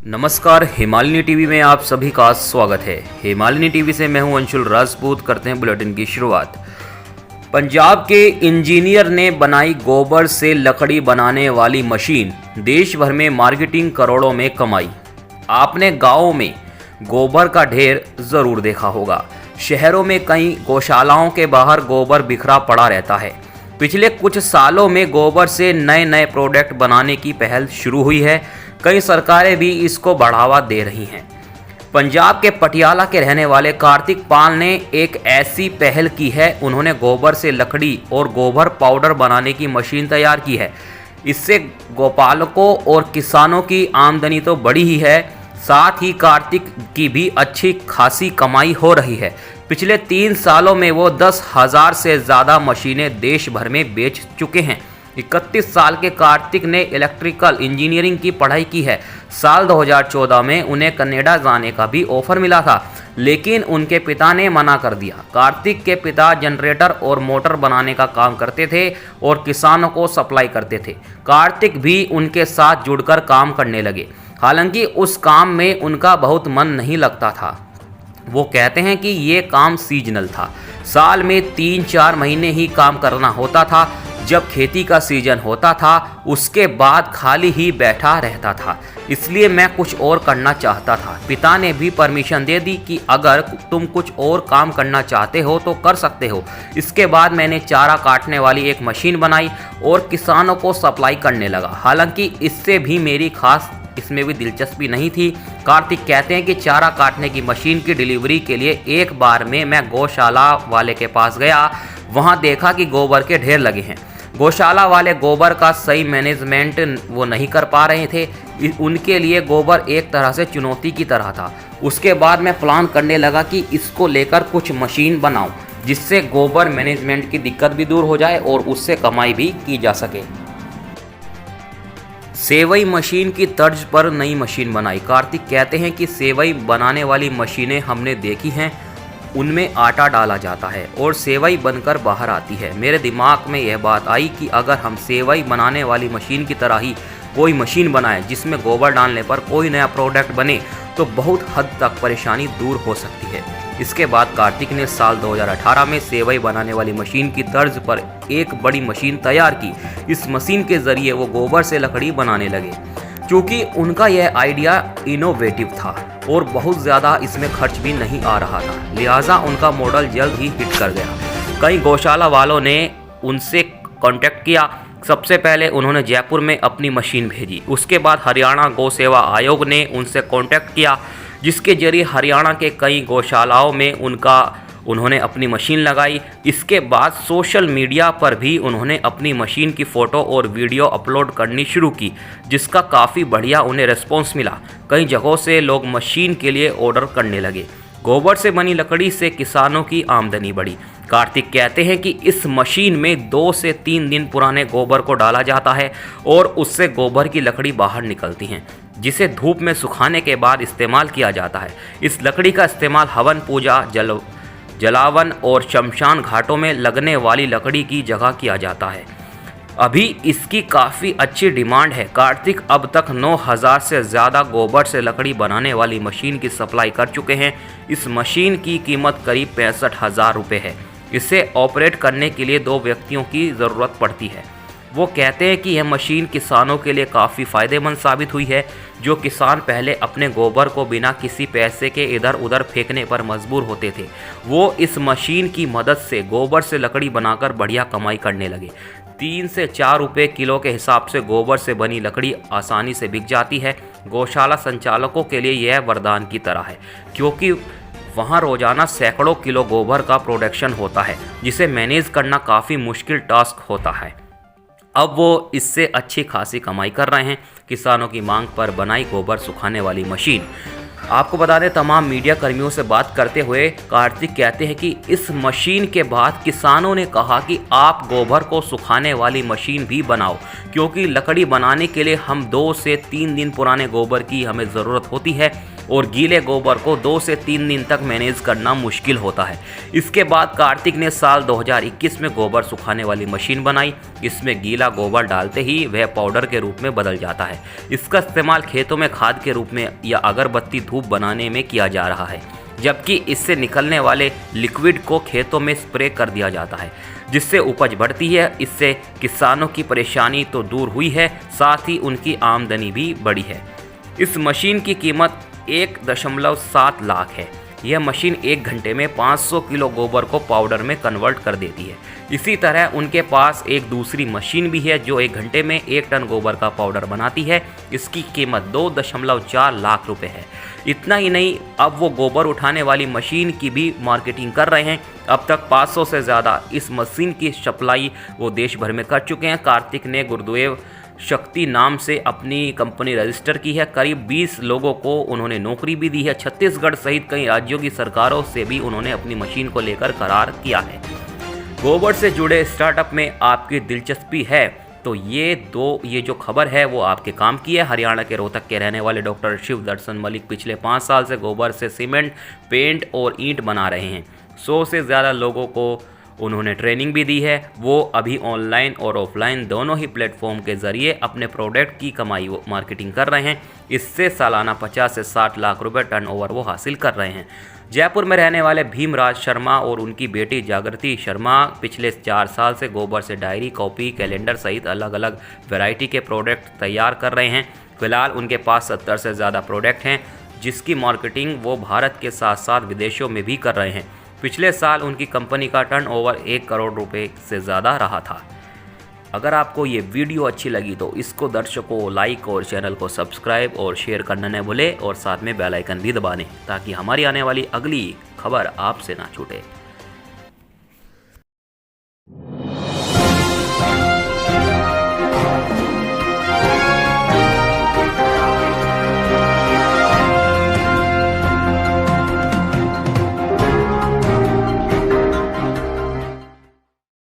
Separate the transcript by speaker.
Speaker 1: नमस्कार, हिमालयनी टीवी में आप सभी का स्वागत है। हिमालयनी टीवी से मैं हूं अंशुल राजपूत। करते हैं बुलेटिन की शुरुआत। पंजाब के इंजीनियर ने बनाई गोबर से लकड़ी बनाने वाली मशीन, देश भर में मार्केटिंग, करोड़ों में कमाई। आपने गाँव में गोबर का ढेर जरूर देखा होगा। शहरों में कई गौशालाओं के बाहर गोबर बिखरा पड़ा रहता है। पिछले कुछ सालों में गोबर से नए नए प्रोडक्ट बनाने की पहल शुरू हुई है। कई सरकारें भी इसको बढ़ावा दे रही हैं। पंजाब के पटियाला के रहने वाले कार्तिक पाल ने एक ऐसी पहल की है। उन्होंने गोबर से लकड़ी और गोबर पाउडर बनाने की मशीन तैयार की है। इससे गौपालकों और किसानों की आमदनी तो बढ़ी ही है, साथ ही कार्तिक की भी अच्छी खासी कमाई हो रही है। पिछले 3 सालों में वो 10,000 से ज़्यादा मशीनें देश भर में बेच चुके हैं। 31 साल के कार्तिक ने इलेक्ट्रिकल इंजीनियरिंग की पढ़ाई की है। साल 2014 में उन्हें कनाडा जाने का भी ऑफर मिला था, लेकिन उनके पिता ने मना कर दिया। कार्तिक के पिता जनरेटर और मोटर बनाने का काम करते थे और किसानों को सप्लाई करते थे। कार्तिक भी उनके साथ जुड़कर काम करने लगे। हालांकि उस काम में उनका बहुत मन नहीं लगता था। वो कहते हैं कि ये काम सीजनल था। साल में 3-4 महीने ही काम करना होता था। जब खेती का सीजन होता था, उसके बाद खाली ही बैठा रहता था। इसलिए मैं कुछ और करना चाहता था। पिता ने भी परमिशन दे दी कि अगर तुम कुछ और काम करना चाहते हो तो कर सकते हो। इसके बाद मैंने चारा काटने वाली एक मशीन बनाई और किसानों को सप्लाई करने लगा। हालांकि इससे भी मेरी खास इसमें भी दिलचस्पी नहीं थी। कार्तिक कहते हैं कि चारा काटने की मशीन की डिलीवरी के लिए एक बार में मैं गौशाला वाले के पास गया। वहां देखा कि गोबर के ढेर लगे हैं। गौशाला वाले गोबर का सही मैनेजमेंट वो नहीं कर पा रहे थे। उनके लिए गोबर एक तरह से चुनौती की तरह था। उसके बाद मैं प्लान करने लगा कि इसको लेकर कुछ मशीन बनाऊं, जिससे गोबर मैनेजमेंट की दिक्कत भी दूर हो जाए और उससे कमाई भी की जा सके। सेवई मशीन की तर्ज पर नई मशीन बनाई। कार्तिक कहते हैं कि सेवई बनाने वाली मशीनें हमने देखी हैं। उनमें आटा डाला जाता है और सेवई बनकर बाहर आती है। मेरे दिमाग में यह बात आई कि अगर हम सेवई बनाने वाली मशीन की तरह ही कोई मशीन बनाएं जिसमें गोबर डालने पर कोई नया प्रोडक्ट बने तो बहुत हद तक परेशानी दूर हो सकती है। इसके बाद कार्तिक ने साल 2018 में सेवई बनाने वाली मशीन की तर्ज पर एक बड़ी मशीन तैयार की। इस मशीन के जरिए वो गोबर से लकड़ी बनाने लगे। क्योंकि उनका यह आइडिया इनोवेटिव था और बहुत ज़्यादा इसमें खर्च भी नहीं आ रहा था, लिहाजा उनका मॉडल जल्द ही हिट कर गया। कई गौशाला वालों ने उनसे कांटेक्ट किया। सबसे पहले उन्होंने जयपुर में अपनी मशीन भेजी। उसके बाद हरियाणा गौ सेवा आयोग ने उनसे कांटेक्ट किया, जिसके जरिए हरियाणा के कई गौशालाओं में उन्होंने अपनी मशीन लगाई। इसके बाद सोशल मीडिया पर भी उन्होंने अपनी मशीन की फ़ोटो और वीडियो अपलोड करनी शुरू की, जिसका काफ़ी बढ़िया उन्हें रिस्पॉन्स मिला। कई जगहों से लोग मशीन के लिए ऑर्डर करने लगे। गोबर से बनी लकड़ी से किसानों की आमदनी बढ़ी। कार्तिक कहते हैं कि इस मशीन में 2 से 3 दिन पुराने गोबर को डाला जाता है और उससे गोबर की लकड़ी बाहर निकलती हैं, जिसे धूप में सुखाने के बाद इस्तेमाल किया जाता है। इस लकड़ी का इस्तेमाल हवन, पूजा, जलावन और शमशान घाटों में लगने वाली लकड़ी की जगह किया जाता है। अभी इसकी काफ़ी अच्छी डिमांड है। कार्तिक अब तक 9,000 से ज़्यादा गोबर से लकड़ी बनाने वाली मशीन की सप्लाई कर चुके हैं। इस मशीन की कीमत करीब 65,000 रुपये है। इसे ऑपरेट करने के लिए 2 व्यक्तियों की ज़रूरत पड़ती है। वो कहते हैं कि यह मशीन किसानों के लिए काफ़ी फ़ायदेमंद साबित हुई है। जो किसान पहले अपने गोबर को बिना किसी पैसे के इधर उधर फेंकने पर मजबूर होते थे, वो इस मशीन की मदद से गोबर से लकड़ी बनाकर बढ़िया कमाई करने लगे। 3 से 4 रुपये किलो के हिसाब से गोबर से बनी लकड़ी आसानी से बिक जाती है। गौशाला संचालकों के लिए यह वरदान की तरह है, क्योंकि वहाँ रोजाना सैकड़ों किलो गोबर का प्रोडक्शन होता है, जिसे मैनेज करना काफ़ी मुश्किल टास्क होता है। अब वो इससे अच्छी खासी कमाई कर रहे हैं। किसानों की मांग पर बनाई गोबर सुखाने वाली मशीन। आपको बता दें, तमाम मीडिया कर्मियों से बात करते हुए कार्तिक कहते हैं कि इस मशीन के बाद किसानों ने कहा कि आप गोबर को सुखाने वाली मशीन भी बनाओ, क्योंकि लकड़ी बनाने के लिए हम 2 से 3 दिन पुराने गोबर की हमें ज़रूरत होती है। और गीले गोबर को 2 से 3 दिन तक मैनेज करना मुश्किल होता है। इसके बाद कार्तिक ने साल 2021 में गोबर सुखाने वाली मशीन बनाई। इसमें गीला गोबर डालते ही वह पाउडर के रूप में बदल जाता है। इसका इस्तेमाल खेतों में खाद के रूप में या अगरबत्ती धूप बनाने में किया जा रहा है, जबकि इससे निकलने वाले लिक्विड को खेतों में स्प्रे कर दिया जाता है, जिससे उपज बढ़ती है। इससे किसानों की परेशानी तो दूर हुई है, साथ ही उनकी आमदनी भी बढ़ी है। इस मशीन की कीमत 1.7 लाख है। यह मशीन 1 घंटे में 500 किलो गोबर को पाउडर में कन्वर्ट कर देती है। इसी तरह उनके पास एक दूसरी मशीन भी है जो 1 घंटे में 1 टन गोबर का पाउडर बनाती है। इसकी कीमत 2.4 लाख रुपए है। इतना ही नहीं, अब वो गोबर उठाने वाली मशीन की भी मार्केटिंग कर रहे हैं। अब तक 500 से ज़्यादा इस मशीन की सप्लाई वो देश भर में कर चुके हैं। कार्तिक ने गुरुदेव शक्ति नाम से अपनी कंपनी रजिस्टर की है। करीब 20 लोगों को उन्होंने नौकरी भी दी है। छत्तीसगढ़ सहित कई राज्यों की सरकारों से भी उन्होंने अपनी मशीन को लेकर करार किया है। गोबर से जुड़े स्टार्टअप में आपकी दिलचस्पी है तो ये जो खबर है वो आपके काम की है। हरियाणा के रोहतक के रहने वाले डॉक्टर शिव दर्शन मलिक पिछले 5 साल से गोबर से सीमेंट, पेंट और ईंट बना रहे हैं। 100 से ज़्यादा लोगों को उन्होंने ट्रेनिंग भी दी है। वो अभी ऑनलाइन और ऑफलाइन दोनों ही प्लेटफॉर्म के ज़रिए अपने प्रोडक्ट की कमाई मार्केटिंग कर रहे हैं। इससे सालाना 50 से 60 लाख रुपए टर्नओवर वो हासिल कर रहे हैं। जयपुर में रहने वाले भीमराज शर्मा और उनकी बेटी जागृति शर्मा पिछले 4 साल से गोबर से डायरी, कॉपी, कैलेंडर सहित अलग अलग वैरायटी के प्रोडक्ट तैयार कर रहे हैं। फिलहाल उनके पास 70 से ज़्यादा प्रोडक्ट हैं, जिसकी मार्केटिंग वो भारत के साथ साथ विदेशों में भी कर रहे हैं। पिछले साल उनकी कंपनी का टर्नओवर 1 करोड़ रुपए से ज़्यादा रहा था। अगर आपको ये वीडियो अच्छी लगी तो इसको दर्शकों लाइक और चैनल को सब्सक्राइब और शेयर करना न भूलें और साथ में बेल आइकन भी दबा दें ताकि हमारी आने वाली अगली खबर आपसे ना छूटे।